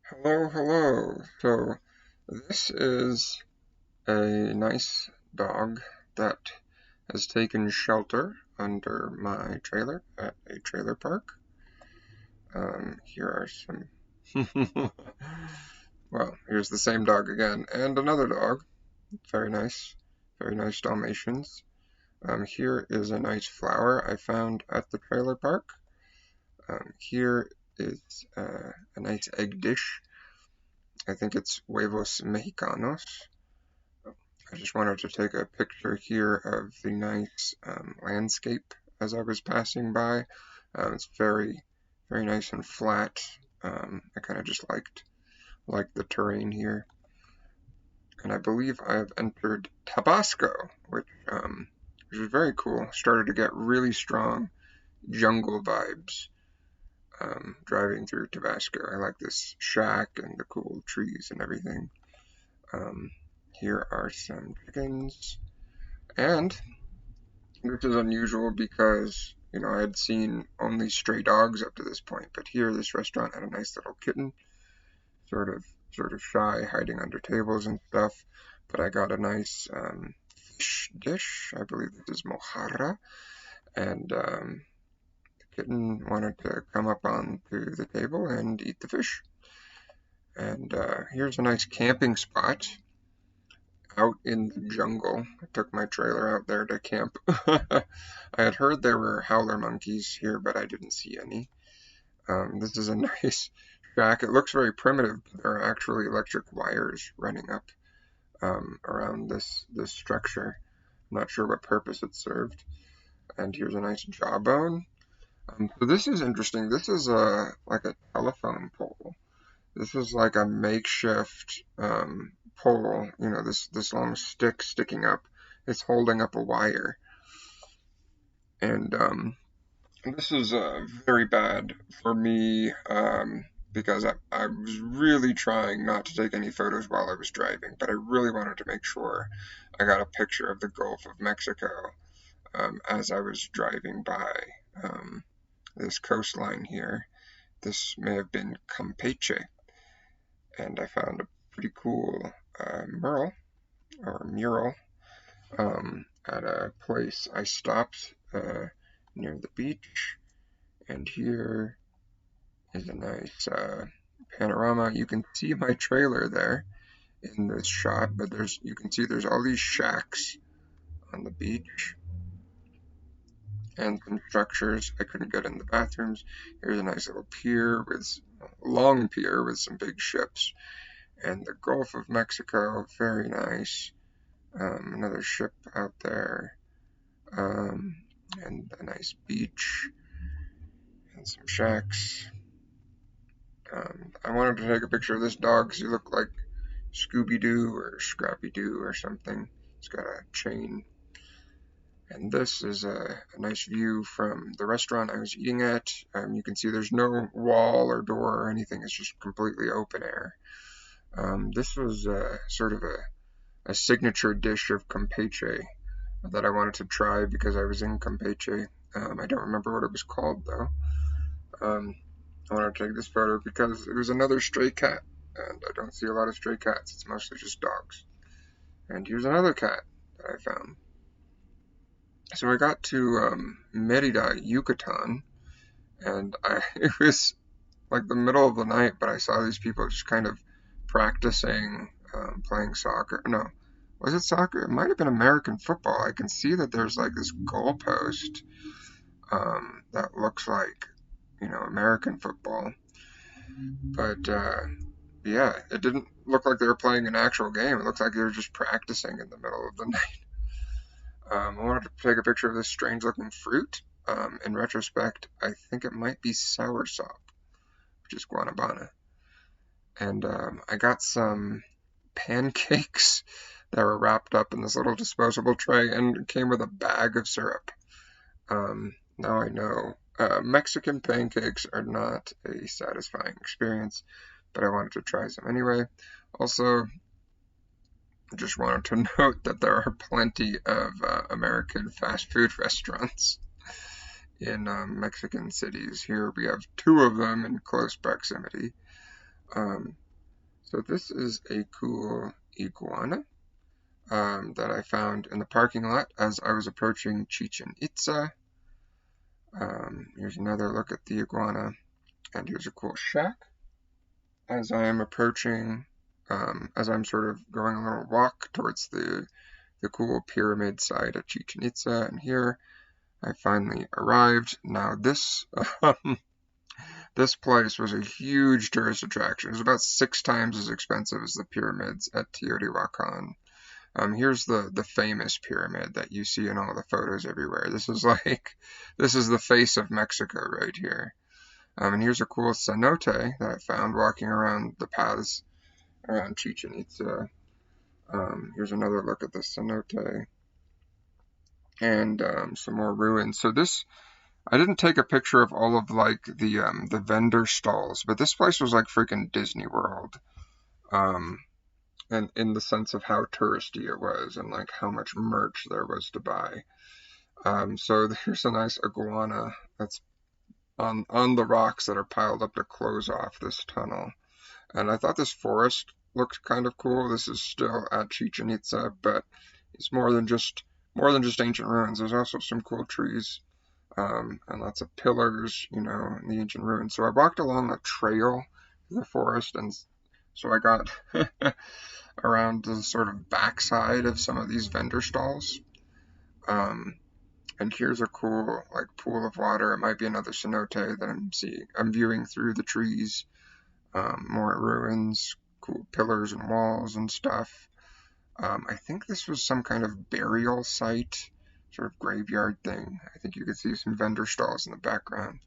Hello, hello. So, this is a nice dog that has taken shelter under my trailer at a trailer park. Here are some. Well, here's the same dog again, and another dog. Very nice Dalmatians. Here is a nice flower I found at the trailer park. Here is a nice egg dish. I think it's huevos mexicanos. I just wanted to take a picture here of the nice landscape as I was passing by. It's very nice and flat. I kind of just liked the terrain here. And I believe I have entered Tabasco, which is very cool. Started to get really strong jungle vibes driving through Tabasco. I like this shack and the cool trees and everything. Um, Here are some chickens. And this is unusual because, I had seen only stray dogs up to this point, but here this restaurant had a nice little kitten, sort of sort of shy, hiding under tables and stuff. But I got a nice fish dish. I believe this is mojarra, and the kitten wanted to come up onto the table and eat the fish. And here's a nice camping spot out in the jungle. I took my trailer out there to camp. I had heard there were howler monkeys here, but I didn't see any. This is a nice shack. It looks very primitive, but there are actually electric wires running up around this structure. I'm not sure what purpose it served. And here's a nice jawbone. So this is interesting. This is like a telephone pole. This is like a makeshift pole, this long stick sticking up. It's holding up a wire. And this is very bad for me because I was really trying not to take any photos while I was driving, but I really wanted to make sure I got a picture of the Gulf of Mexico as I was driving by this coastline here. This may have been Campeche, and I found a pretty cool mural at a place I stopped near the beach, and here is a nice panorama. You can see my trailer there in this shot, but you can see there's all these shacks on the beach and some structures. I couldn't get in the bathrooms. Here's a nice little long pier with some big ships, and the Gulf of Mexico, very nice. Another ship out there, and a nice beach and some shacks. I wanted to take a picture of this dog because he looked like Scooby-Doo or Scrappy-Doo or something. He's got a chain. And this is a nice view from the restaurant I was eating at. You can see there's no wall or door or anything. It's just completely open air. This was sort of a signature dish of Campeche that I wanted to try because I was in Campeche. I don't remember what it was called though. I wanted to take this photo because it was another stray cat, and I don't see a lot of stray cats. It's mostly just dogs. And here's another cat that I found. So I got to Merida, Yucatan, and it was like the middle of the night, but I saw these people just kind of practicing playing soccer. No, was it soccer? It might have been American football. I can see that there's like this goalpost that looks like, American football. But yeah, it didn't look like they were playing an actual game. It looked like they were just practicing in the middle of the night. I wanted to take a picture of this strange looking fruit. In retrospect, I think it might be soursop, which is guanabana. And I got some pancakes that were wrapped up in this little disposable tray and came with a bag of syrup. Now I know Mexican pancakes are not a satisfying experience, but I wanted to try some anyway. Also, just wanted to note that there are plenty of American fast food restaurants in Mexican cities. Here we have two of them in close proximity. Um, so this is a cool iguana that I found in the parking lot as I was approaching Chichen Itza. Here's another look at the iguana, and here's a cool shack as I am approaching, as I'm sort of going a little walk towards the cool pyramid side of Chichen Itza, and here I finally arrived. Now this place was a huge tourist attraction. It was about 6 times as expensive as the pyramids at Teotihuacan. Here's the famous pyramid that you see in all the photos everywhere. This is the face of Mexico right here. And here's a cool cenote that I found walking around the paths around Chichen Itza. Here's another look at the cenote and some more ruins. So I didn't take a picture of all of like the vendor stalls, but this place was like freaking Disney World. And in the sense of how touristy it was and like how much merch there was to buy. So here's a nice iguana that's on the rocks that are piled up to close off this tunnel. And I thought this forest looked kind of cool. This is still at Chichen Itza, but it's more than just ancient ruins. There's also some cool trees, and lots of pillars, in the ancient ruins. So I walked along a trail through the forest, and so I got around the sort of backside of some of these vendor stalls. And here's a cool like pool of water. It might be another cenote that I'm viewing through the trees. More ruins, cool pillars and walls and stuff. I think this was some kind of burial site, sort of graveyard thing. I think you could see some vendor stalls in the background.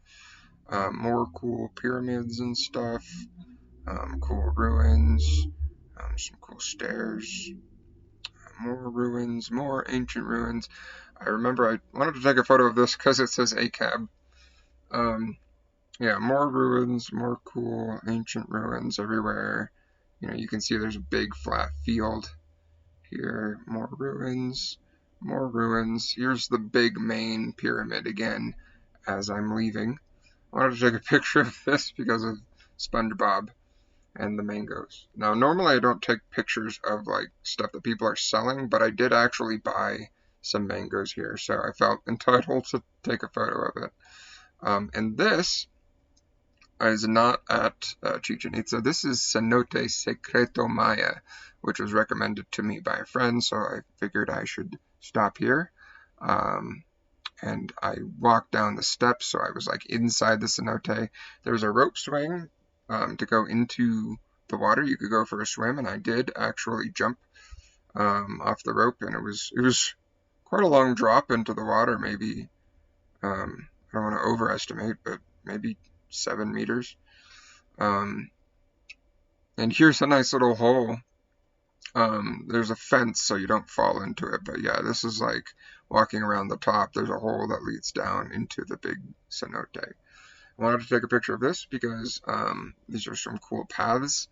More cool pyramids and stuff. Cool ruins. Some cool stairs. More ruins, more ancient ruins. I remember I wanted to take a photo of this because it says ACAB. Yeah, more ruins, more cool ancient ruins everywhere. You can see there's a big flat field here. More ruins, more ruins. Here's the big main pyramid again as I'm leaving. I wanted to take a picture of this because of SpongeBob and the mangoes. Now, normally I don't take pictures of like stuff that people are selling, but I did actually buy some mangoes here, so I felt entitled to take a photo of it. And this is not at Chichen Itza. This is Cenote Secreto Maya, which was recommended to me by a friend, so I figured I should stop here. And I walked down the steps, so I was like inside the cenote. There's a rope swing to go into the water. You could go for a swim, and I did actually jump off the rope, and it was quite a long drop into the water. Maybe I don't want to overestimate, but maybe 7 meters. And here's a nice little hole. There's a fence so you don't fall into it, but yeah, this is like walking around the top. There's a hole that leads down into the big cenote. I wanted to take a picture of this because these are some cool paths.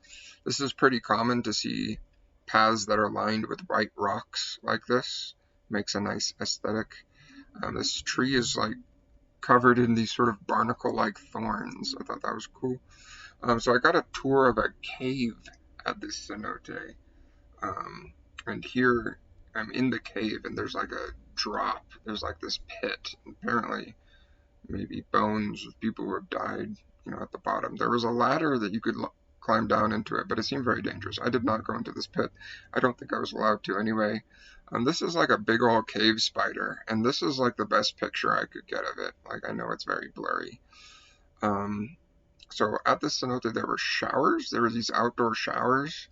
This is pretty common to see paths that are lined with white rocks like this. Makes a nice aesthetic. This tree is like covered in these sort of barnacle-like thorns. I thought that was cool. So I got a tour of a cave at this cenote. And here I'm in the cave, and there's like a drop. There's like this pit. Apparently, maybe bones of people who have died, at the bottom. There was a ladder that you could climb down into it, but it seemed very dangerous. I did not go into this pit. I don't think I was allowed to anyway. This is like a big old cave spider, and this is like the best picture I could get of it. Like, I know it's very blurry. So at the cenote there were showers. There were these outdoor showers.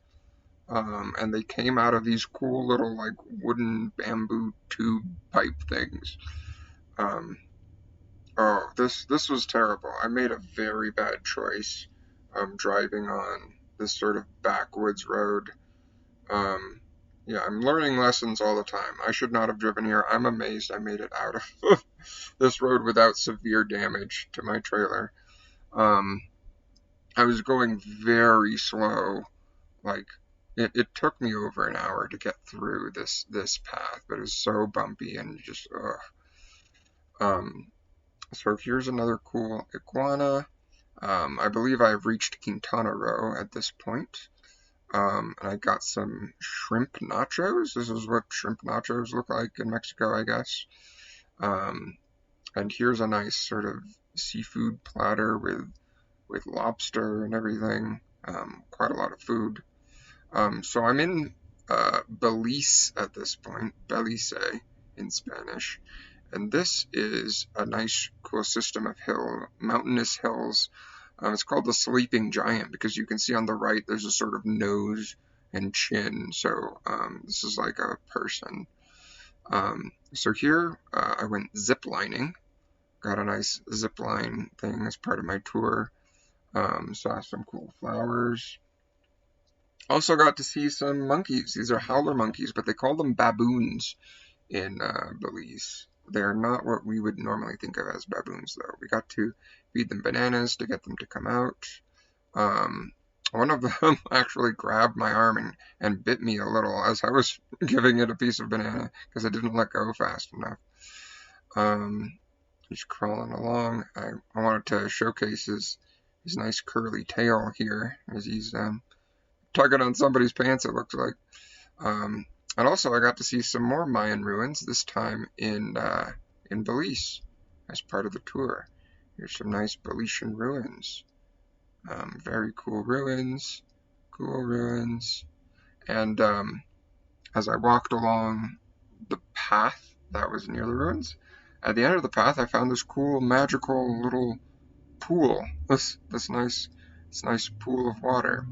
And they came out of these cool little like wooden bamboo tube pipe things. Oh, this was terrible. I made a very bad choice driving on this sort of backwoods road. Yeah, I'm learning lessons all the time. I should not have driven here. I'm amazed I made it out of this road without severe damage to my trailer. I was going very slow. Like, it took me over an hour to get through this path, but it was so bumpy and just, ugh. So here's another cool iguana. I believe I've reached Quintana Roo at this point. And I got some shrimp nachos. This is what shrimp nachos look like in Mexico, I guess. Um, and here's a nice sort of seafood platter with lobster and everything. Quite a lot of food. So I'm in Belize at this point, Belize in Spanish. And this is a nice, cool system of mountainous hills. It's called the Sleeping Giant because you can see on the right there's a sort of nose and chin. So this is like a person. So here I went zip lining. Got a nice zip line thing as part of my tour. Saw some cool flowers. Also got to see some monkeys. These are howler monkeys, but they call them baboons in Belize. They're not what we would normally think of as baboons, though. We got to feed them bananas to get them to come out. One of them actually grabbed my arm and bit me a little as I was giving it a piece of banana because it didn't let go fast enough. He's crawling along. I wanted to showcase his nice curly tail here as he's tugging on somebody's pants, it looks like. And also I got to see some more Mayan ruins, this time in Belize as part of the tour. Here's some nice Belizean ruins. Very cool ruins. And as I walked along the path that was near the ruins, at the end of the path I found this cool magical little pool. This nice pool of water.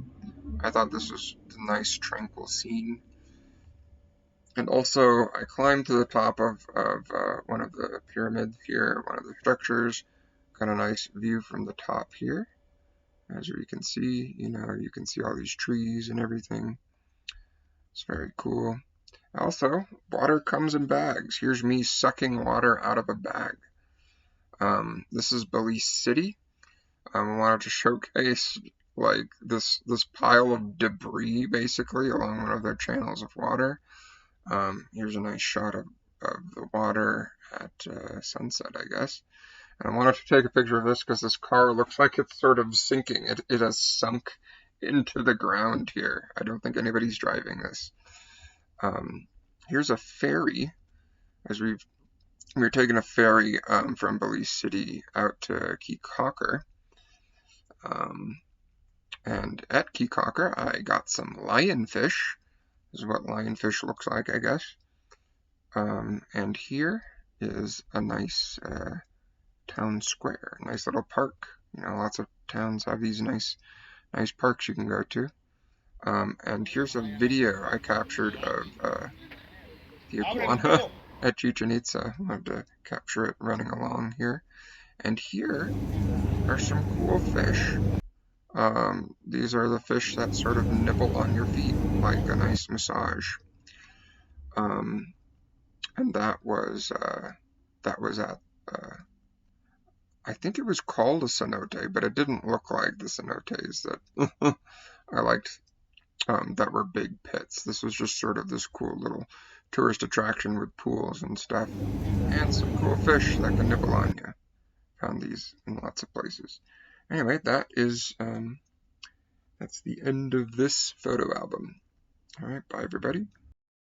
I thought this was a nice tranquil scene. And also I climbed to the top of one of the pyramids here, one of the structures. Got a nice view from the top here. As you can see, you can see all these trees and everything. It's very cool. Also, water comes in bags. Here's me sucking water out of a bag. This is Belize City. I wanted to showcase like this pile of debris basically along one of their channels of water. Here's a nice shot of the water at sunset, I guess. And I wanted to take a picture of this because this car looks like it's sort of sinking. It has sunk into the ground here. I don't think anybody's driving this. Here's a ferry, as we're taking a ferry from Belize City out to Key Cocker. And at Key Cocker, I got some lionfish. This is what lionfish looks like, I guess. And here is a nice town square, nice little park. Lots of towns have these nice parks you can go to. And here's a video I captured of the iguana at Chichen Itza. I wanted to capture it running along here. And here are some cool fish. These are the fish that sort of nibble on your feet like a nice massage. And that was at I think it was called a cenote, but it didn't look like the cenotes that I liked that were big pits. This was just sort of this cool little tourist attraction with pools and stuff, and some cool fish that can nibble on you. Found these in lots of places. Anyway, that's the end of this photo album. All right, bye everybody.